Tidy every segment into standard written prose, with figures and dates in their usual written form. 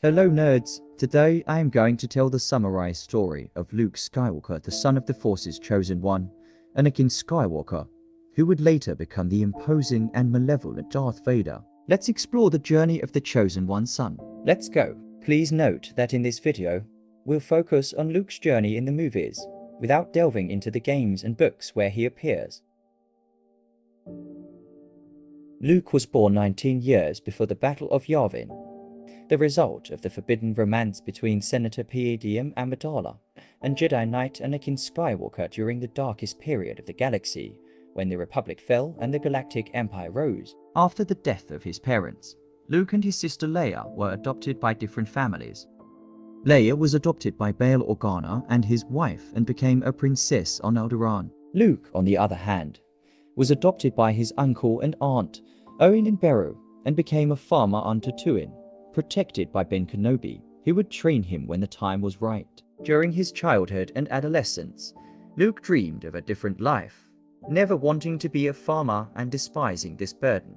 Hello nerds! Today I am going to tell the summarized story of Luke Skywalker, the son of the Force's chosen one, Anakin Skywalker, who would later become the imposing and malevolent Darth Vader. Let's explore the journey of the chosen one's son. Let's go! Please note that in this video, we'll focus on Luke's journey in the movies, without delving into the games and books where he appears. Luke was born 19 years before the Battle of Yavin, the result of the forbidden romance between Senator Palladium Amidala and Jedi Knight Anakin Skywalker during the darkest period of the galaxy, when the Republic fell and the Galactic Empire rose. After the death of his parents, Luke and his sister Leia were adopted by different families. Leia was adopted by Bail Organa and his wife and became a princess on Alderaan. Luke, on the other hand, was adopted by his uncle and aunt, Owen and Beru, and became a farmer on Tatooine, protected by Ben Kenobi, who would train him when the time was right. During his childhood and adolescence, Luke dreamed of a different life, never wanting to be a farmer and despising this burden.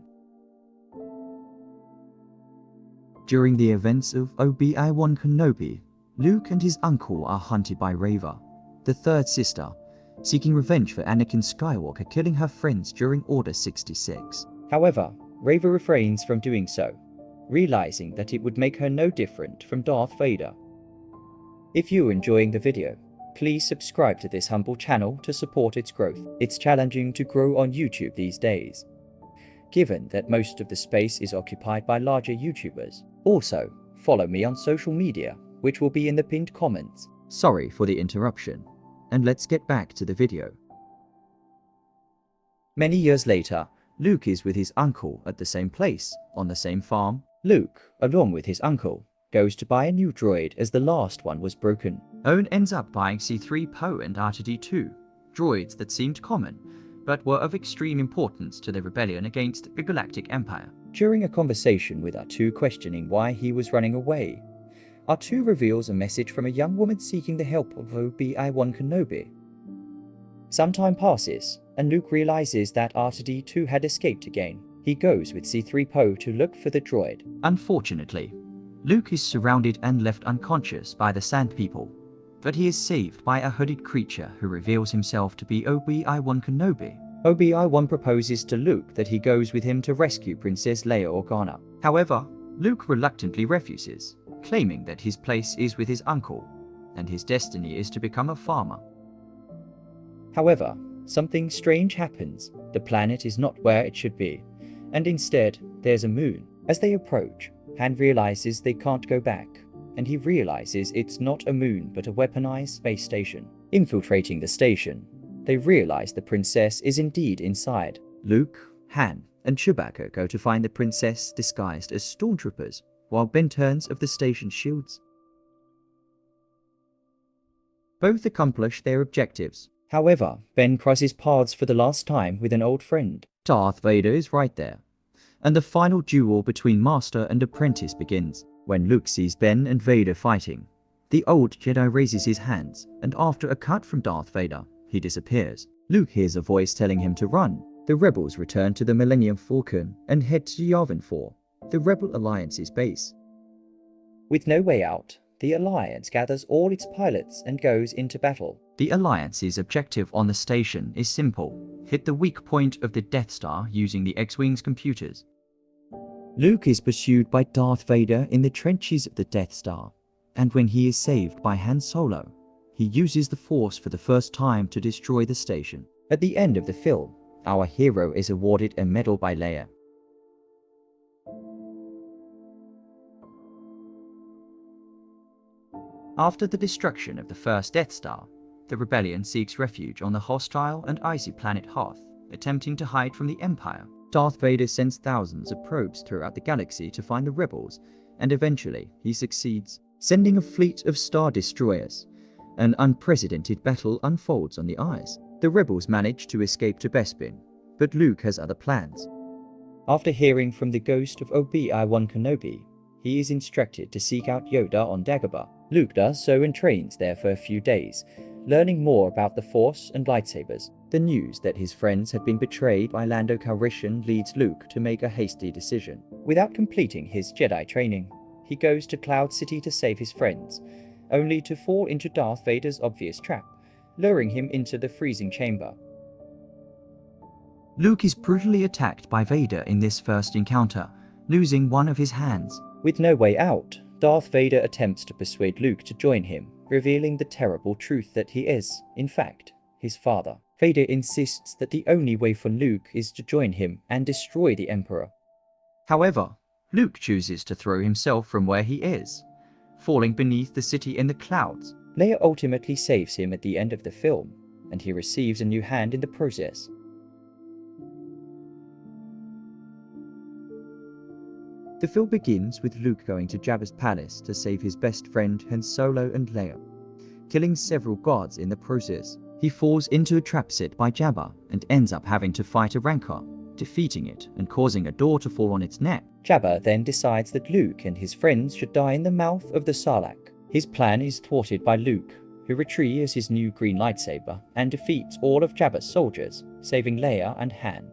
During the events of Obi-Wan Kenobi, Luke and his uncle are hunted by Reva, the third sister, seeking revenge for Anakin Skywalker killing her friends during Order 66. However, Reva refrains from doing so, realizing that it would make her no different from Darth Vader. If you're enjoying the video, please subscribe to this humble channel to support its growth. It's challenging to grow on YouTube these days, given that most of the space is occupied by larger YouTubers. Also, follow me on social media, which will be in the pinned comments. Sorry for the interruption, and let's get back to the video. Many years later, Luke is with his uncle at the same place, on the same farm. Luke, along with his uncle, goes to buy a new droid as the last one was broken. Owen ends up buying C-3PO and R2-D2, droids that seemed common, but were of extreme importance to the rebellion against the Galactic Empire. During a conversation with R2 questioning why he was running away, R2 reveals a message from a young woman seeking the help of Obi-Wan Kenobi. Some time passes, and Luke realizes that R2-D2 had escaped again. He goes with C-3PO to look for the droid. Unfortunately, Luke is surrounded and left unconscious by the Sand People, but he is saved by a hooded creature who reveals himself to be Obi-Wan Kenobi. Obi-Wan proposes to Luke that he goes with him to rescue Princess Leia Organa. However, Luke reluctantly refuses, claiming that his place is with his uncle, and his destiny is to become a farmer. However, something strange happens. The planet is not where it should be, and instead, there's a moon. As they approach, Han realizes they can't go back, and he realizes it's not a moon but a weaponized space station. Infiltrating the station, they realize the princess is indeed inside. Luke, Han, and Chewbacca go to find the princess disguised as stormtroopers, while Ben turns of the station shields. Both accomplish their objectives. However, Ben crosses paths for the last time with an old friend. Darth Vader is right there, and the final duel between master and apprentice begins. When Luke sees Ben and Vader fighting, the old Jedi raises his hands, and after a cut from Darth Vader, he disappears. Luke hears a voice telling him to run. The rebels return to the Millennium Falcon and head to Yavin 4, the Rebel Alliance's base. With no way out, the Alliance gathers all its pilots and goes into battle. The Alliance's objective on the station is simple: hit the weak point of the Death Star using the X-Wing's computers. Luke is pursued by Darth Vader in the trenches of the Death Star, and when he is saved by Han Solo, he uses the Force for the first time to destroy the station. At the end of the film, our hero is awarded a medal by Leia. After the destruction of the first Death Star, the rebellion seeks refuge on the hostile and icy planet Hoth, attempting to hide from the Empire. Darth Vader sends thousands of probes throughout the galaxy to find the rebels, and eventually he succeeds, sending a fleet of Star Destroyers. An unprecedented battle unfolds on the ice. The rebels manage to escape to Bespin, but Luke has other plans. After hearing from the ghost of Obi-Wan Kenobi, he is instructed to seek out Yoda on Dagobah. Luke does so and trains there for a few days, learning more about the Force and lightsabers. The news that his friends had been betrayed by Lando Calrissian leads Luke to make a hasty decision. Without completing his Jedi training, he goes to Cloud City to save his friends, only to fall into Darth Vader's obvious trap, luring him into the freezing chamber. Luke is brutally attacked by Vader in this first encounter, losing one of his hands. With no way out, Darth Vader attempts to persuade Luke to join him, revealing the terrible truth that he is, in fact, his father. Vader insists that the only way for Luke is to join him and destroy the Emperor. However, Luke chooses to throw himself from where he is, falling beneath the city in the clouds. Leia ultimately saves him at the end of the film, and he receives a new hand in the process. The film begins with Luke going to Jabba's palace to save his best friend Han Solo and Leia, killing several guards in the process. He falls into a trap set by Jabba and ends up having to fight a Rancor, defeating it and causing a door to fall on its neck. Jabba then decides that Luke and his friends should die in the mouth of the Sarlacc. His plan is thwarted by Luke, who retrieves his new green lightsaber and defeats all of Jabba's soldiers, saving Leia and Han.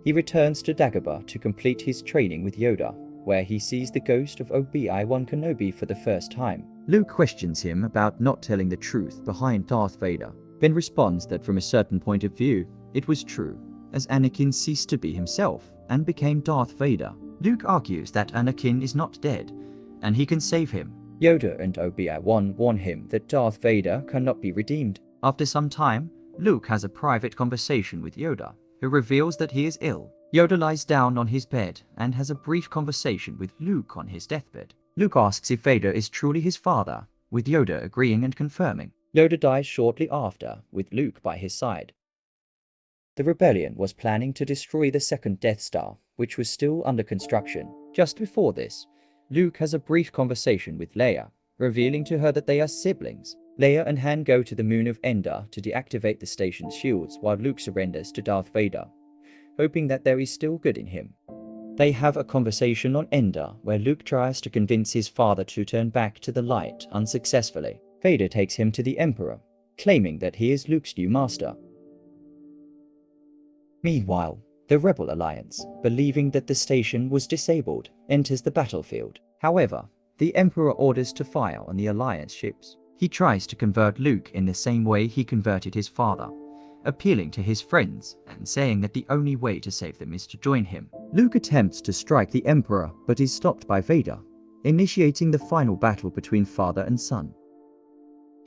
He returns to Dagobah to complete his training with Yoda, where he sees the ghost of Obi-Wan Kenobi for the first time. Luke questions him about not telling the truth behind Darth Vader, then responds that from a certain point of view, it was true, as Anakin ceased to be himself and became Darth Vader. Luke argues that Anakin is not dead, and he can save him. Yoda and Obi-Wan warn him that Darth Vader cannot be redeemed. After some time, Luke has a private conversation with Yoda, who reveals that he is ill. Yoda lies down on his bed and has a brief conversation with Luke on his deathbed. Luke asks if Vader is truly his father, with Yoda agreeing and confirming. Yoda dies shortly after, with Luke by his side. The rebellion was planning to destroy the second Death Star, which was still under construction. Just before this, Luke has a brief conversation with Leia, revealing to her that they are siblings. Leia and Han go to the moon of Endor to deactivate the station's shields while Luke surrenders to Darth Vader, hoping that there is still good in him. They have a conversation on Endor where Luke tries to convince his father to turn back to the light unsuccessfully. Vader takes him to the Emperor, claiming that he is Luke's new master. Meanwhile, the Rebel Alliance, believing that the station was disabled, enters the battlefield. However, the Emperor orders to fire on the Alliance ships. He tries to convert Luke in the same way he converted his father, appealing to his friends and saying that the only way to save them is to join him. Luke attempts to strike the Emperor but is stopped by Vader, initiating the final battle between father and son.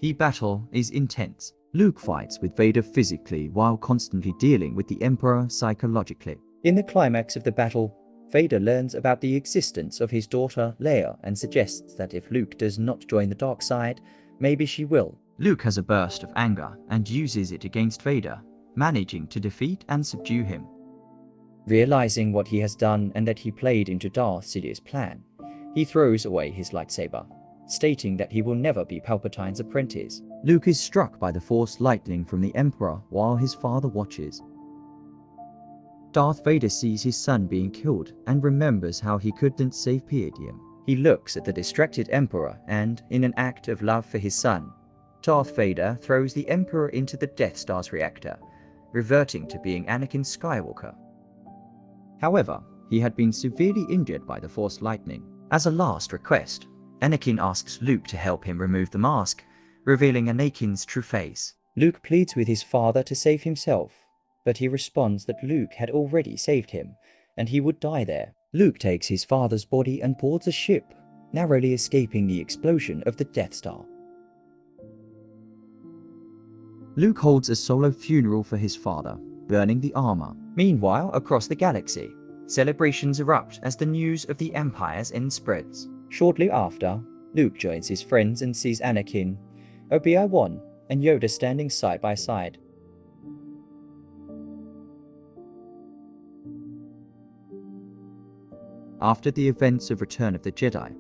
The battle is intense. Luke fights with Vader physically while constantly dealing with the Emperor psychologically. In the climax of the battle, Vader learns about the existence of his daughter Leia and suggests that if Luke does not join the dark side, maybe she will. Luke has a burst of anger and uses it against Vader, managing to defeat and subdue him. Realizing what he has done and that he played into Darth Sidious's plan, he throws away his lightsaber, stating that he will never be Palpatine's apprentice. Luke is struck by the Force lightning from the Emperor while his father watches. Darth Vader sees his son being killed and remembers how he couldn't save Palladium. He looks at the distracted Emperor and, in an act of love for his son, Darth Vader throws the Emperor into the Death Star's reactor, reverting to being Anakin Skywalker. However, he had been severely injured by the Force lightning. As a last request, Anakin asks Luke to help him remove the mask, revealing Anakin's true face. Luke pleads with his father to save himself, but he responds that Luke had already saved him, and he would die there. Luke takes his father's body and boards a ship, narrowly escaping the explosion of the Death Star. Luke holds a solo funeral for his father, burning the armor. Meanwhile, across the galaxy, celebrations erupt as the news of the Empire's end spreads. Shortly after, Luke joins his friends and sees Anakin, Obi-Wan, and Yoda standing side by side. After the events of Return of the Jedi,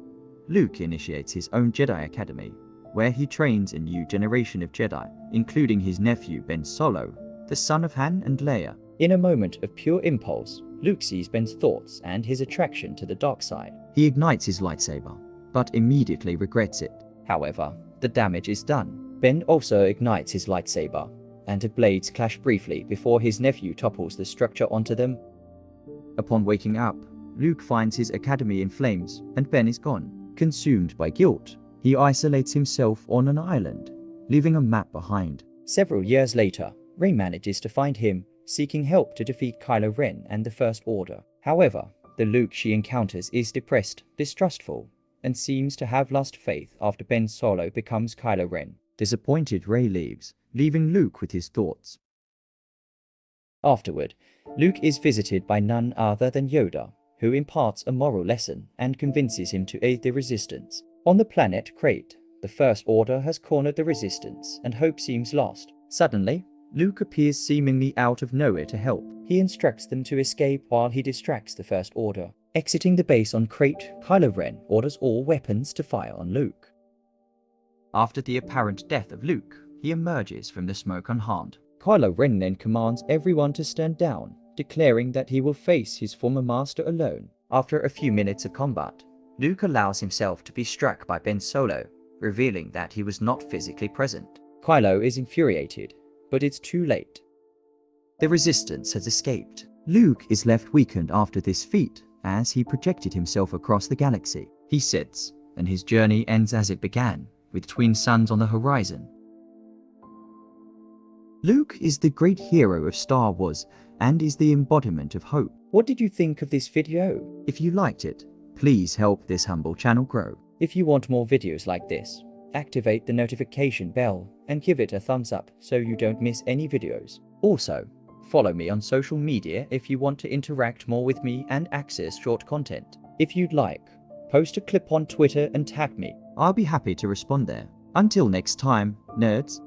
Luke initiates his own Jedi Academy, where he trains a new generation of Jedi, including his nephew Ben Solo, the son of Han and Leia. In a moment of pure impulse, Luke sees Ben's thoughts and his attraction to the dark side. He ignites his lightsaber, but immediately regrets it. However, the damage is done. Ben also ignites his lightsaber, and the blades clash briefly before his nephew topples the structure onto them. Upon waking up, Luke finds his academy in flames and Ben is gone. Consumed by guilt, he isolates himself on an island, leaving a map behind. Several years later, Rey manages to find him, seeking help to defeat Kylo Ren and the First Order. However, the Luke she encounters is depressed, distrustful, and seems to have lost faith after Ben Solo becomes Kylo Ren. Disappointed, Rey leaves, leaving Luke with his thoughts. Afterward, Luke is visited by none other than Yoda, who imparts a moral lesson and convinces him to aid the Resistance. On the planet Crate, the First Order has cornered the Resistance and hope seems lost. Suddenly, Luke appears seemingly out of nowhere to help. He instructs them to escape while he distracts the First Order. Exiting the base on Crate, Kylo Ren orders all weapons to fire on Luke. After the apparent death of Luke, he emerges from the smoke unharmed. Kylo Ren then commands everyone to stand down, declaring that he will face his former master alone. After a few minutes of combat, Luke allows himself to be struck by Ben Solo, revealing that he was not physically present. Kylo is infuriated, but it's too late. The Resistance has escaped. Luke is left weakened after this feat, as he projected himself across the galaxy. He sits, and his journey ends as it began, with twin suns on the horizon. Luke is the great hero of Star Wars, and is the embodiment of hope. What did you think of this video? If you liked it, please help this humble channel grow. If you want more videos like this, activate the notification bell and give it a thumbs up so you don't miss any videos. Also, follow me on social media if you want to interact more with me and access short content. If you'd like, post a clip on Twitter and tag me. I'll be happy to respond there. Until next time, nerds.